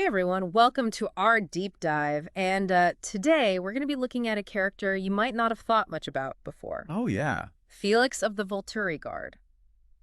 Hey everyone, welcome to our deep dive. And today we're going to be looking at a character you might not have thought much about before. Oh, yeah. Felix of the Volturi Guard.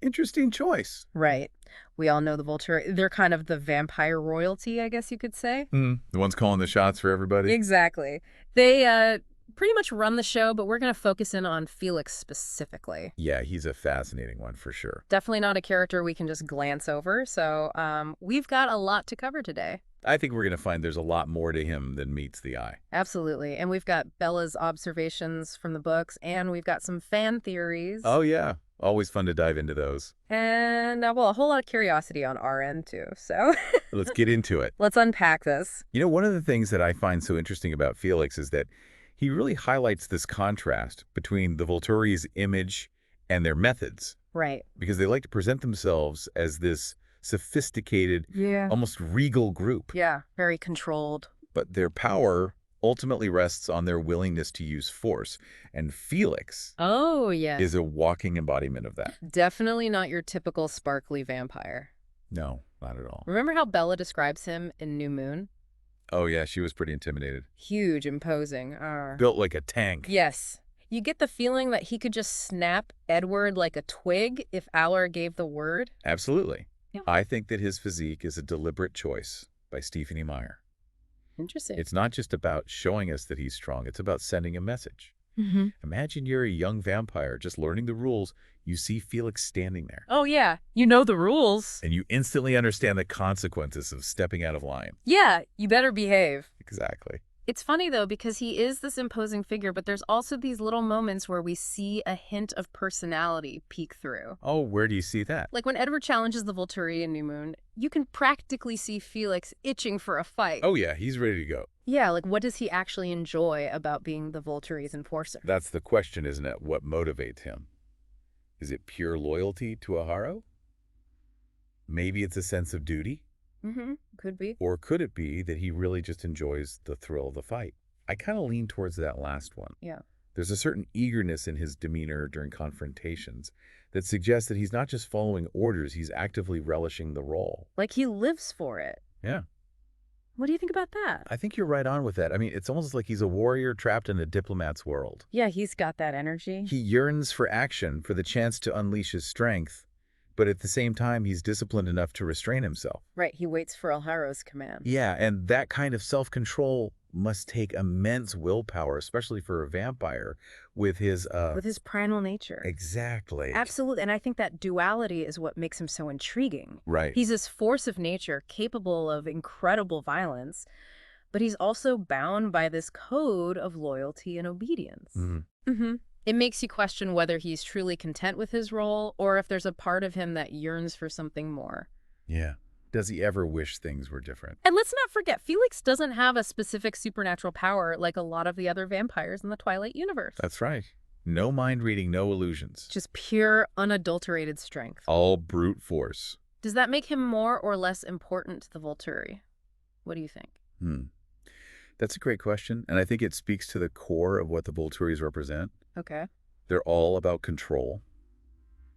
Interesting choice. Right. We all know the Volturi. They're kind of the vampire royalty, I guess you could say. The one's calling the shots for everybody? Exactly. They pretty much run the show, but we're going to focus in on Felix specifically. Yeah, he's a fascinating one for sure. Definitely not a character we can just glance over, so we've got a lot to cover today. I think we're going to find there's a lot more to him than meets the eye. Absolutely. And we've got Bella's observations from the books, and we've got some fan theories. Oh, yeah. Always fun to dive into those. And, well, a whole lot of curiosity on our end, too. So Let's get into it. let's unpack this. You know, one of the things that I find so interesting about Felix is that he really highlights this contrast between the Volturi's image and their methods, Right. because they like to present themselves as this sophisticated, Yeah. almost regal group. Yeah. Very controlled. But their power ultimately rests on their willingness to use force. And Felix Oh, yes. is a walking embodiment of that. Definitely not your typical sparkly vampire. No, not at all. Remember how Bella describes him in New Moon? Oh, yeah, she was pretty intimidated. Huge, imposing. Built like a tank. Yes. You get the feeling that he could just snap Edward like a twig if Alec gave the word. Absolutely. Yeah. I think that his physique is a deliberate choice by Stephanie Meyer. Interesting. It's not just about showing us that he's strong. It's about sending a message. Mm-hmm. Imagine you're a young vampire just learning the rules. You see Felix standing there. Oh, yeah. You know the rules. And you instantly understand the consequences of stepping out of line. Yeah, you better behave. Exactly. It's funny, though, because he is this imposing figure, but there's also these little moments where we see a hint of personality peek through. Oh, where do you see that? Like when Edward challenges the Volturi in New Moon, you can practically see Felix itching for a fight. Oh, yeah, he's ready to go. Yeah, like what does he actually enjoy about being the Volturi's enforcer? That's the question, isn't it? What motivates him? Is it pure loyalty to Aharo? Maybe it's a sense of duty? Mm-hmm. Could be. Or could it be that he really just enjoys the thrill of the fight? I kind of lean towards that last one. Yeah. There's a certain eagerness in his demeanor during confrontations that suggests that he's not just following orders, he's actively relishing the role. Like he lives for it. Yeah. What do you think about that? I think you're right on with that. I mean, it's almost like he's a warrior trapped in a diplomat's world. Yeah, he's got that energy. He yearns for action, for the chance to unleash his strength, but at the same time, he's disciplined enough to restrain himself. Right, he waits for Alharo's command. Yeah, and that kind of self-control must take immense willpower, especially for a vampire with his primal nature. Exactly. Absolutely, and I think that duality is what makes him so intriguing. Right. He's this force of nature capable of incredible violence, but he's also bound by this code of loyalty and obedience. Mm-hmm. It makes you question whether he's truly content with his role or if there's a part of him that yearns for something more. Yeah. Does he ever wish things were different? And let's not forget, Felix doesn't have a specific supernatural power like a lot of the other vampires in the Twilight universe. That's right. No mind reading, no illusions. Just pure, unadulterated strength. All brute force. Does that make him more or less important to the Volturi? What do you think? That's a great question, and I think it speaks to the core of what the Volturis represent. Okay. They're all about control,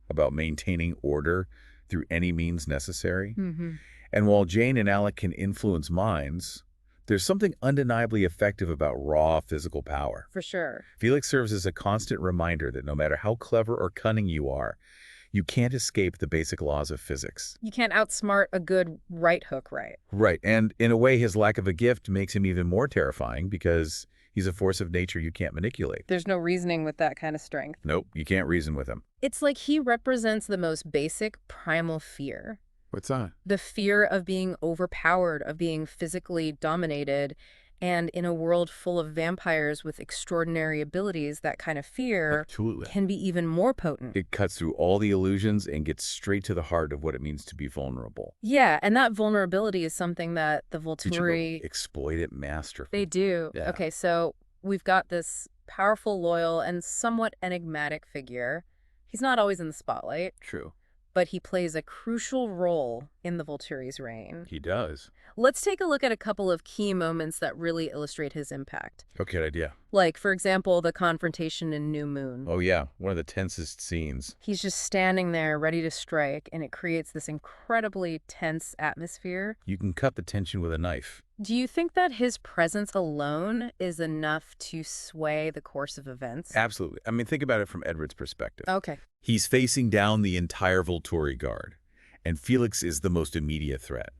about maintaining order through any means necessary. Mm-hmm. And while Jane and Alec can influence minds, there's something undeniably effective about raw physical power. For sure. Felix serves as a constant reminder that no matter how clever or cunning you are, you can't escape the basic laws of physics. You can't outsmart a good right hook, right? Right, and in a way, his lack of a gift makes him even more terrifying because he's a force of nature you can't manipulate. There's no reasoning with that kind of strength. Nope, you can't reason with him. It's like he represents the most basic primal fear. What's that? The fear of being overpowered, of being physically dominated, and in a world full of vampires with extraordinary abilities, that kind of fear Absolutely. can be even more potent. It cuts through all the illusions and gets straight to the heart of what it means to be vulnerable. Yeah, and that vulnerability is something that the Teach him to Volturi, exploit it masterfully. they do. Yeah. Okay, so we've got this powerful, loyal, and somewhat enigmatic figure. He's not always in the spotlight, True. but he plays a crucial role in the Volturi's reign. He does. Let's take a look at a couple of key moments that really illustrate his impact. Okay, idea. Like, for example, the confrontation in New Moon. Oh, yeah. One of the tensest scenes. He's just standing there ready to strike, and it creates this incredibly tense atmosphere. You can cut the tension with a knife. Do you think that his presence alone is enough to sway the course of events? Absolutely. I mean, think about it from Edward's perspective. Okay. He's facing down the entire Volturi guard, and Felix is the most immediate threat.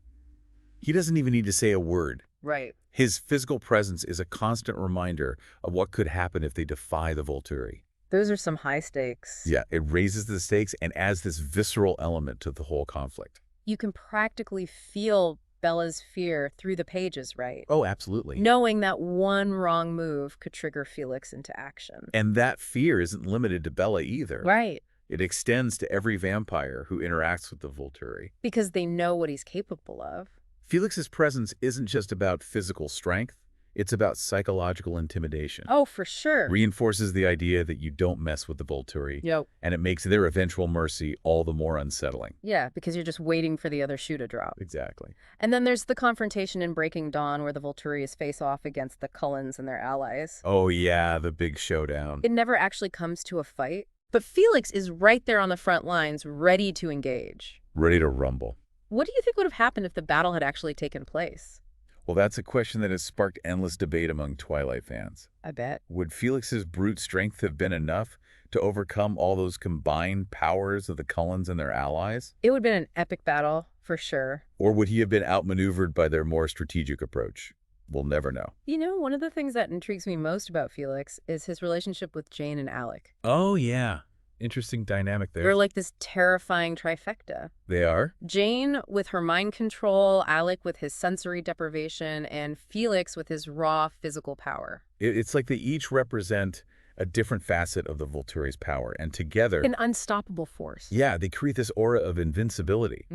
He doesn't even need to say a word. Right. His physical presence is a constant reminder of what could happen if they defy the Volturi. Those are some high stakes. Yeah, it raises the stakes and adds this visceral element to the whole conflict. You can practically feel Bella's fear through the pages, right? Oh, absolutely. Knowing that one wrong move could trigger Felix into action. And that fear isn't limited to Bella either. Right. It extends to every vampire who interacts with the Volturi. Because they know what he's capable of. Felix's presence isn't just about physical strength, it's about psychological intimidation. Oh, for sure. Reinforces the idea that you don't mess with the Volturi, Yep. and it makes their eventual mercy all the more unsettling. Yeah, because you're just waiting for the other shoe to drop. Exactly. And then there's the confrontation in Breaking Dawn where the Volturi's face off against the Cullens and their allies. Oh yeah, the big showdown. It never actually comes to a fight, but Felix is right there on the front lines, ready to engage. Ready to rumble. What do you think would have happened if the battle had actually taken place? Well, that's a question that has sparked endless debate among Twilight fans. I bet. Would Felix's brute strength have been enough to overcome all those combined powers of the Cullens and their allies? It would have been an epic battle, for sure. Or would he have been outmaneuvered by their more strategic approach? We'll never know. You know, one of the things that intrigues me most about Felix is his relationship with Jane and Alec. Oh, yeah. Interesting dynamic there. They're like this terrifying trifecta. They are? Jane with her mind control, Alec with his sensory deprivation, and Felix with his raw physical power. It's like they each represent a different facet of the Volturi's power, and together... An unstoppable force. Yeah, they create this aura of invincibility.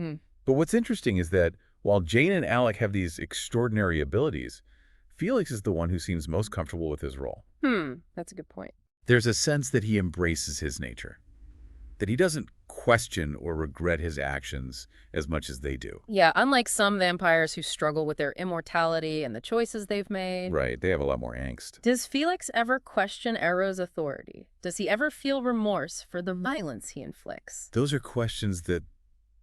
But what's interesting is that while Jane and Alec have these extraordinary abilities, Felix is the one who seems most comfortable with his role. That's a good point. There's a sense that he embraces his nature, that he doesn't question or regret his actions as much as they do. Yeah, unlike some vampires who struggle with their immortality and the choices they've made. Right, they have a lot more angst. Does Felix ever question Ero's authority? Does he ever feel remorse for the violence he inflicts? Those are questions that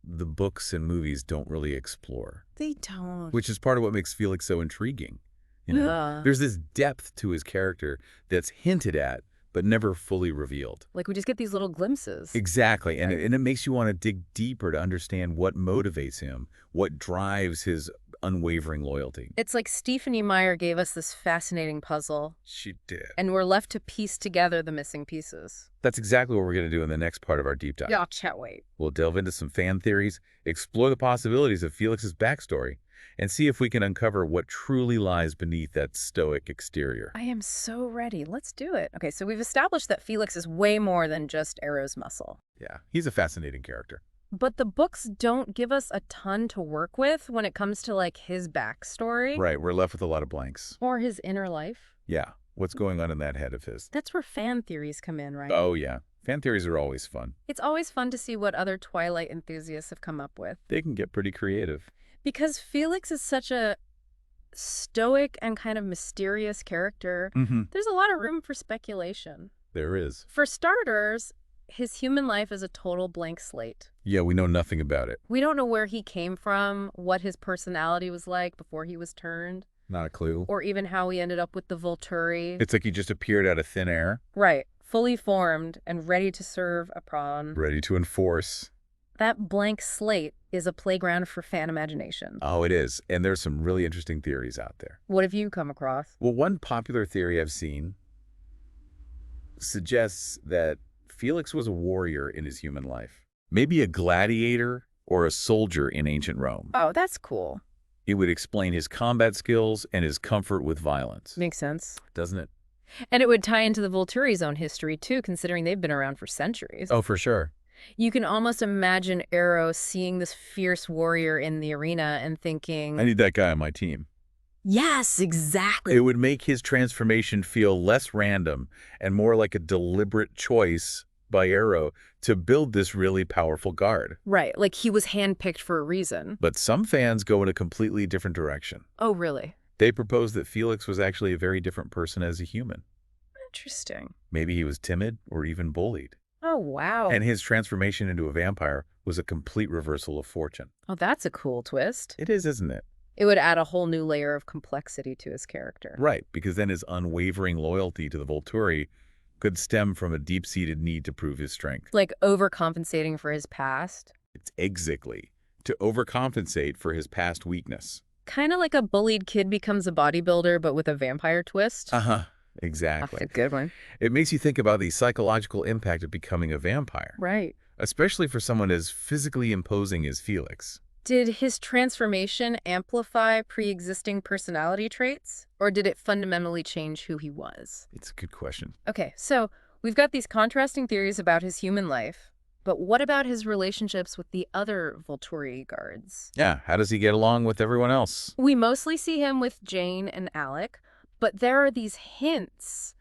the books and movies don't really explore. They don't. Which is part of what makes Felix so intriguing. You know? Yeah. There's this depth to his character that's hinted at, but never fully revealed. Like, we just get these little glimpses. Exactly, and it makes you want to dig deeper to understand what motivates him, what drives his unwavering loyalty. It's like Stephanie Meyer gave us this fascinating puzzle. She did. And we're left to piece together the missing pieces. That's exactly what we're going to do in the next part of our deep dive. Yeah, can't wait. We'll delve into some fan theories, explore the possibilities of Felix's backstory, and see if we can uncover what truly lies beneath that stoic exterior. I am so ready. Let's do it. Okay, so we've established that Felix is way more than just Ero's muscle. Yeah, he's a fascinating character. But the books don't give us a ton to work with when it comes to, like, his backstory. Right, we're left with a lot of blanks. Or his inner life. Yeah, what's going on in that head of his? That's where fan theories come in, right? Oh, yeah. Fan theories are always fun. It's always fun to see what other Twilight enthusiasts have come up with. They can get pretty creative. Because Felix is such a stoic and kind of mysterious character, there's a lot of room for speculation. There is. For starters, his human life is a total blank slate. Yeah, we know nothing about it. We don't know where he came from, what his personality was like before he was turned. Not a clue. Or even how he ended up with the Volturi. It's like he just appeared out of thin air. Right. Fully formed and ready to serve a pawn. Ready to enforce. That blank slate is a playground for fan imagination. Oh, it is. And there's some really interesting theories out there. What have you come across? Well, one popular theory I've seen suggests that Felix was a warrior in his human life. Maybe a gladiator or a soldier in ancient Rome. Oh, that's cool. It would explain his combat skills and his comfort with violence. Makes sense. Doesn't it? And it would tie into the Volturi's own history, too, considering they've been around for centuries. Oh, for sure. You can almost imagine Ero seeing this fierce warrior in the arena and thinking, I need that guy on my team. yes, exactly. It would make his transformation feel less random and more like a deliberate choice by Arrow to build this really powerful guard. Right, like he was handpicked for a reason. But some fans go in a completely different direction. Oh, really? They propose that Felix was actually a very different person as a human. Interesting. Maybe he was timid or even bullied. Oh, wow. And his transformation into a vampire was a complete reversal of fortune. Oh, that's a cool twist. It is, isn't it? It would add a whole new layer of complexity to his character. Right, because then his unwavering loyalty to the Volturi could stem from a deep-seated need to prove his strength. Like overcompensating for his past. It's exactly to overcompensate for his past weakness. Kind of like a bullied kid becomes a bodybuilder, but with a vampire twist. Uh-huh, That's exactly. a good one. It makes you think about the psychological impact of becoming a vampire, Right. especially for someone as physically imposing as Felix. Did his transformation amplify pre-existing personality traits, or did it fundamentally change who he was? It's a good question. Okay, so we've got these contrasting theories about his human life, but what about his relationships with the other Volturi guards? Yeah, how does he get along with everyone else? We mostly see him with Jane and Alec, but there are these hints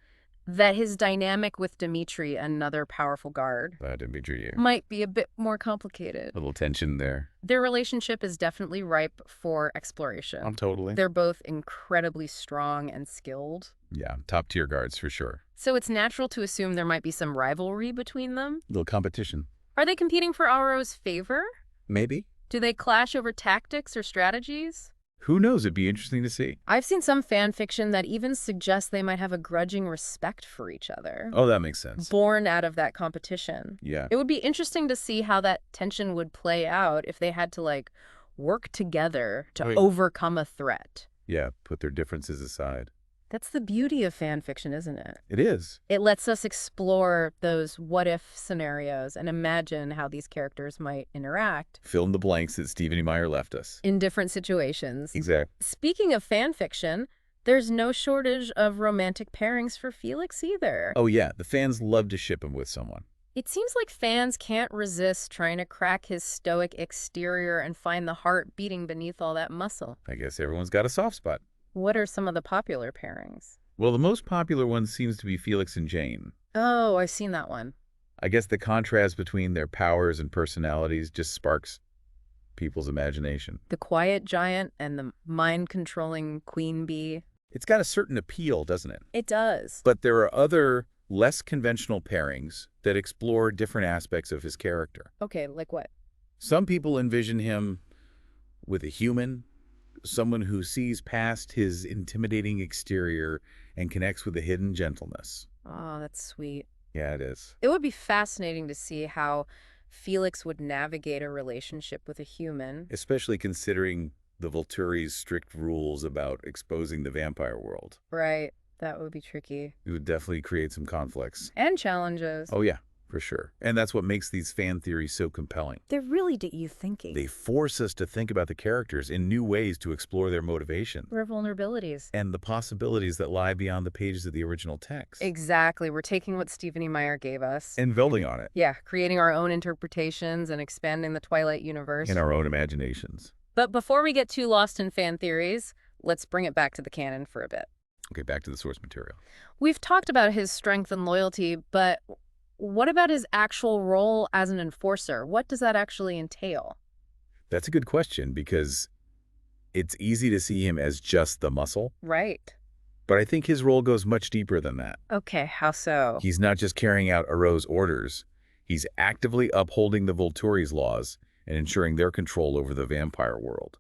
that his dynamic with Dimitri, another powerful guard, Dimitri, might be a bit more complicated. little tension there. Their relationship is definitely ripe for exploration. Totally. They're both incredibly strong and skilled. Yeah, top tier guards for sure. So it's natural to assume there might be some rivalry between them. Little competition. Are they competing for Auro's favor? Maybe. Do they clash over tactics or strategies? Who knows? It'd be interesting to see. I've seen some fan fiction that even suggests they might have a grudging respect for each other. Oh, that makes sense. Born out of that competition. Yeah. It would be interesting to see how that tension would play out if they had to, like, work together to overcome a threat. Yeah, put their differences aside. That's the beauty of fan fiction, isn't it? It is. It lets us explore those what-if scenarios and imagine how these characters might interact Fill in the blanks that Stephen E. Meyer left us. in different situations. Exactly. Speaking of fan fiction, there's no shortage of romantic pairings for Felix either. Oh, yeah. The fans love to ship him with someone. It seems like fans can't resist trying to crack his stoic exterior and find the heart beating beneath all that muscle. I guess everyone's got a soft spot. What are some of the popular pairings? Well, the most popular one seems to be Felix and Jane. Oh, I've seen that one. I guess the contrast between their powers and personalities just sparks people's imagination. The quiet giant and the mind-controlling queen bee. It's got a certain appeal, doesn't it? It does. But there are other, less conventional pairings that explore different aspects of his character. Okay, like what? Some people envision him with a human, someone who sees past his intimidating exterior and connects with a hidden gentleness. Oh, that's sweet. Yeah, it is. It would be fascinating to see how Felix would navigate a relationship with a human. Especially considering the Volturi's strict rules about exposing the vampire world. Right. That would be tricky. It would definitely create some conflicts. And challenges. Oh, yeah, for sure. And that's what makes these fan theories so compelling. They really get you thinking. They force us to think about the characters in new ways to explore their motivation. Their vulnerabilities. And the possibilities that lie beyond the pages of the original text. Exactly. We're taking what Stephen E. Meyer gave us. And building on it. Yeah, creating our own interpretations and expanding the Twilight universe. In our own imaginations. But before we get too lost in fan theories, let's bring it back to the canon for a bit. Okay, back to the source material. We've talked about his strength and loyalty, but what about his actual role as an enforcer? What does that actually entail? That's a good question because it's easy to see him as just the muscle. Right. But I think his role goes much deeper than that. Okay, how so? He's not just carrying out Aro's orders. He's actively upholding the Volturi's laws and ensuring their control over the vampire world.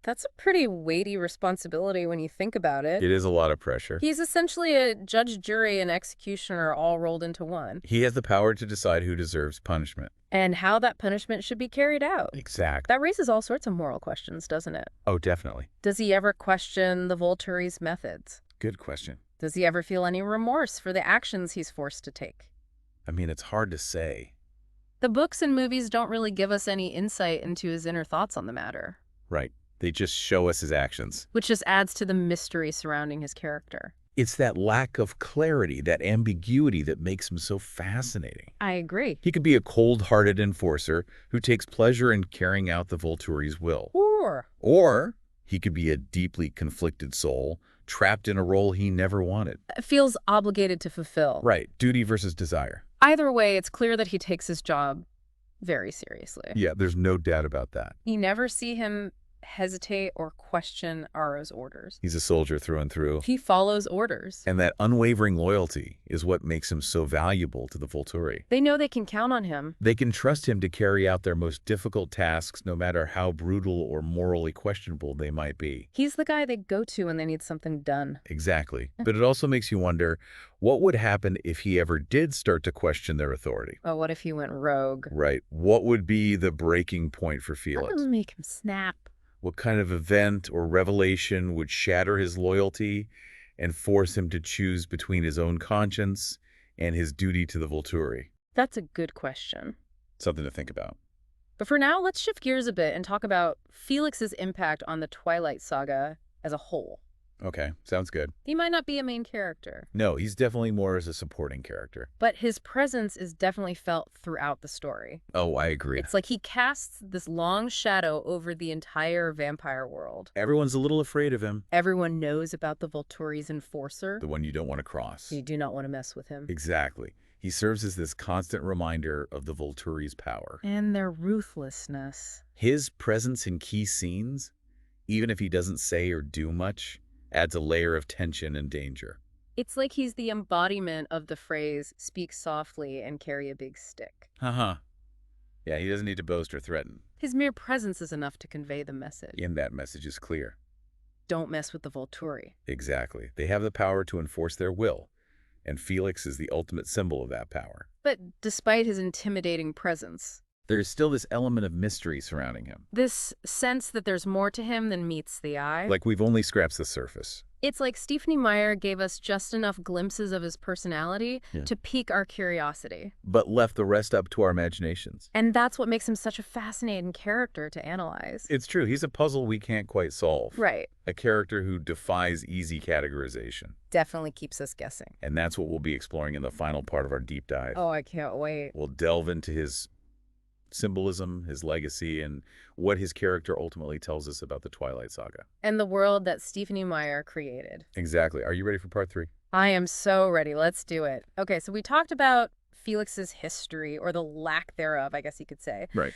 That's a pretty weighty responsibility when you think about it. It is a lot of pressure. He's essentially a judge, jury, and executioner all rolled into one. He has the power to decide who deserves punishment. And how that punishment should be carried out. Exactly. That raises all sorts of moral questions, doesn't it? Oh, definitely. Does he ever question the Volturi's methods? Good question. Does he ever feel any remorse for the actions he's forced to take? I mean, it's hard to say. The books and movies don't really give us any insight into his inner thoughts on the matter. Right. They just show us his actions. Which just adds to the mystery surrounding his character. It's that lack of clarity, that ambiguity that makes him so fascinating. I agree. He could be a cold-hearted enforcer who takes pleasure in carrying out the Volturi's will. Or he could be a deeply conflicted soul, trapped in a role he never wanted. Feels obligated to fulfill. Right. Duty versus desire. Either way, it's clear that he takes his job very seriously. Yeah, there's no doubt about that. You never see him hesitate or question Ara's orders. He's a soldier through and through. He follows orders. And that unwavering loyalty is what makes him so valuable to the Volturi. They know they can count on him. They can trust him to carry out their most difficult tasks, no matter how brutal or morally questionable they might be. He's the guy they go to when they need something done. Exactly. But it also makes you wonder, what would happen if he ever did start to question their authority? Oh, what if he went rogue? Right. What would be the breaking point for That Felix? doesn't make him snap. What kind of event or revelation would shatter his loyalty and force him to choose between his own conscience and his duty to the Volturi? That's a good question. Something to think about. But for now, let's shift gears a bit and talk about Felix's impact on the Twilight Saga as a whole. Okay, sounds good. He might not be a main character, No, he's definitely more as a supporting character. but his presence is definitely felt throughout the story. Oh, I agree. It's like he casts this long shadow over the entire vampire world. Everyone's a little afraid of him. Everyone knows about the Volturi's enforcer. The one you don't want to cross. You do not want to mess with him. Exactly. He serves as this constant reminder of the Volturi's power. And their ruthlessness. His presence in key scenes, even if he doesn't say or do much, adds a layer of tension and danger. It's like he's the embodiment of the phrase, speak softly and carry a big stick. Haha. Yeah, he doesn't need to boast or threaten. His mere presence is enough to convey the message. And that message is clear. Don't mess with the Volturi. Exactly. They have the power to enforce their will, and Felix is the ultimate symbol of that power. But despite his intimidating presence, There is still this element of mystery surrounding him. this sense that there's more to him than meets the eye. Like we've only scratched the surface. It's like Stephanie Meyer gave us just enough glimpses of his personality to pique our curiosity. But left the rest up to our imaginations. And that's what makes him such a fascinating character to analyze. It's true. He's a puzzle we can't quite solve. Right. A character who defies easy categorization. Definitely keeps us guessing. And that's what we'll be exploring in the final part of our deep dive. Oh, I can't wait. We'll delve into his symbolism, his legacy, and what his character ultimately tells us about the Twilight Saga. And the world that Stephanie Meyer created. Exactly. Are you ready for part 3? I am so ready. Let's do it. Okay, so we talked about Felix's history, or the lack thereof, I guess you could say. Right.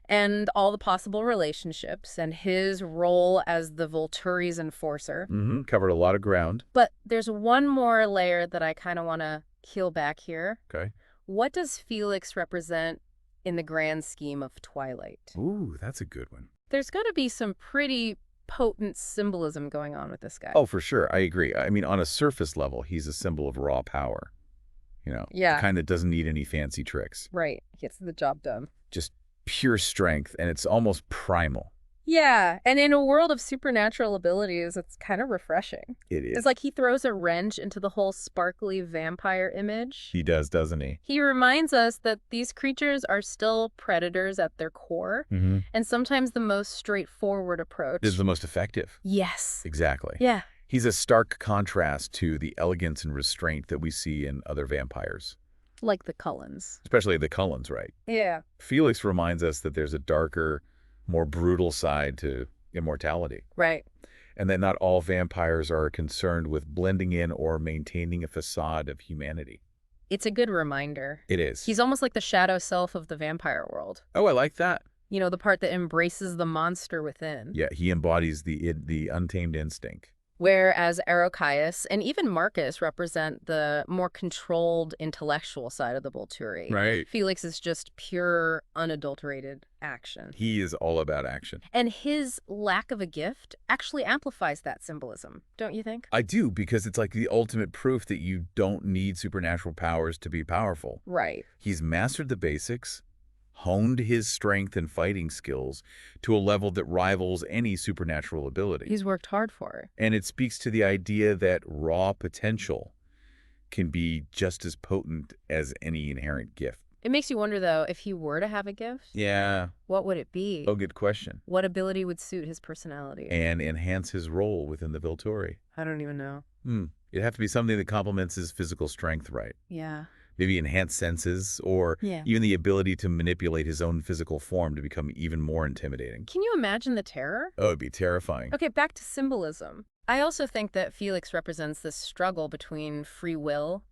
And all the possible relationships and his role as the Volturi's enforcer. Mm-hmm. Covered a lot of ground. But there's one more layer that I kind of want to peel back here. Okay. What does Felix represent in the grand scheme of Twilight? Ooh, that's a good one. There's got to be some pretty potent symbolism going on with this guy. Oh, for sure. I agree. I mean, on a surface level, he's a symbol of raw power. You know, Yeah. the kind that doesn't need any fancy tricks. Right. Gets the job done. Just pure strength, and it's almost primal. Yeah, and in a world of supernatural abilities, it's kind of refreshing. It is. It's like he throws a wrench into the whole sparkly vampire image. He does, doesn't he? He reminds us that these creatures are still predators at their core, Mm-hmm. and sometimes the most straightforward approach. Is the most effective. Yes. Exactly. Yeah. He's a stark contrast to the elegance and restraint that we see in other vampires, Like the Cullens. especially the Cullens, right? Yeah. Felix reminds us that there's a darker, more brutal side to immortality, Right. and that not all vampires are concerned with blending in or maintaining a facade of humanity. It's a good reminder. It is. He's almost like the shadow self of the vampire world. Oh, I like that. You know, the part that embraces the monster within. Yeah, he embodies the untamed instinct. Whereas Arrochius and even Marcus represent the more controlled intellectual side of the Volturi. Right. Felix is just pure, unadulterated action. He is all about action. And his lack of a gift actually amplifies that symbolism, don't you think? I do, because it's like the ultimate proof that you don't need supernatural powers to be powerful. Right. He's mastered the basics, honed his strength and fighting skills to a level that rivals any supernatural ability. He's worked hard for it. And it speaks to the idea that raw potential can be just as potent as any inherent gift. It makes you wonder, though, if he were to have a gift, Yeah. what would it be? Oh, good question. What ability would suit his personality? And enhance his role within the Volturi. I don't even know. It'd have to be something that complements his physical strength, right? Yeah. Maybe enhanced senses, or Yeah. even the ability to manipulate his own physical form to become even more intimidating. Can you imagine the terror? Oh, it'd be terrifying. Okay, back to symbolism. I also think that Felix represents this struggle between free will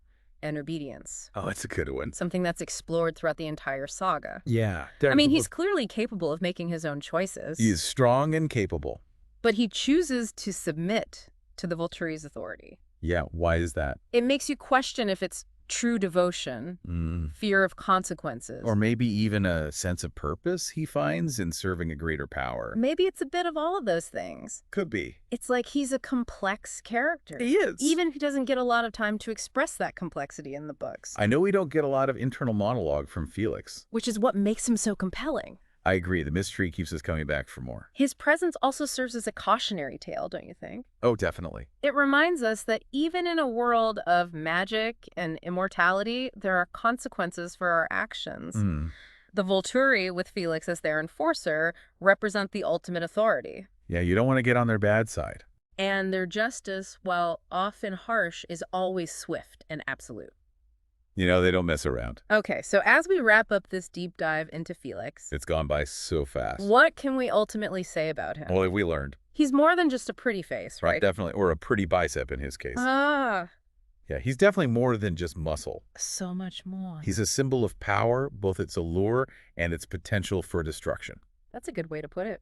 and obedience. Oh, it's a good one. Something that's explored throughout the entire saga. Yeah. I mean, he's clearly capable of making his own choices. He is strong and capable. But he chooses to submit to the Volturi's authority. Yeah, why is that? It makes you question if it's true devotion, fear of consequences. Or maybe even a sense of purpose he finds in serving a greater power. Maybe it's a bit of all of those things. Could be. It's like he's a complex character. He is. Even if he doesn't get a lot of time to express that complexity in the books. I know we don't get a lot of internal monologue from Felix. Which is what makes him so compelling. I agree. The mystery keeps us coming back for more. His presence also serves as a cautionary tale, don't you think? Oh, definitely. It reminds us that even in a world of magic and immortality, there are consequences for our actions. The Volturi, with Felix as their enforcer, represent the ultimate authority. Yeah, you don't want to get on their bad side. And their justice, while often harsh, is always swift and absolute. You know, they don't mess around. Okay, so as we wrap up this deep dive into Felix, It's gone by so fast. what can we ultimately say about him? Well, we learned. He's more than just a pretty face, right? Definitely. Or a pretty bicep in his case. Ah, Yeah, he's definitely more than just muscle. so much more. He's a symbol of power, both its allure and its potential for destruction. That's a good way to put it.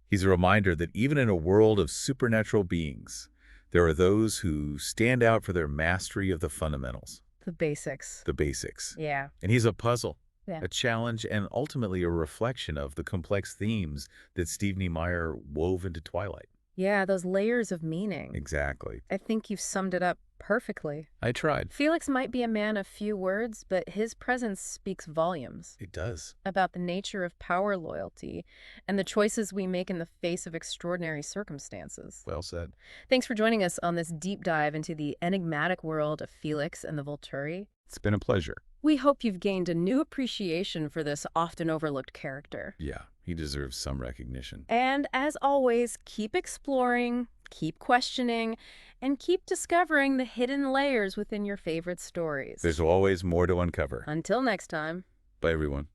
He's a reminder that even in a world of supernatural beings, there are those who stand out for their mastery of the fundamentals, The basics. the basics. Yeah. And he's a puzzle, Yeah. a challenge, and ultimately a reflection of the complex themes that Stephenie Meyer wove into Twilight. Yeah, those layers of meaning. Exactly. I think you've summed it up perfectly. I tried. Felix might be a man of few words, but his presence speaks volumes It does. about the nature of power loyalty and the choices we make in the face of extraordinary circumstances. Well said. Thanks for joining us on this deep dive into the enigmatic world of Felix and the Volturi. It's been a pleasure. We hope you've gained a new appreciation for this often overlooked character. Yeah, he deserves some recognition. And as always, keep exploring, keep questioning, and keep discovering the hidden layers within your favorite stories. There's always more to uncover. Until next time. Bye, everyone.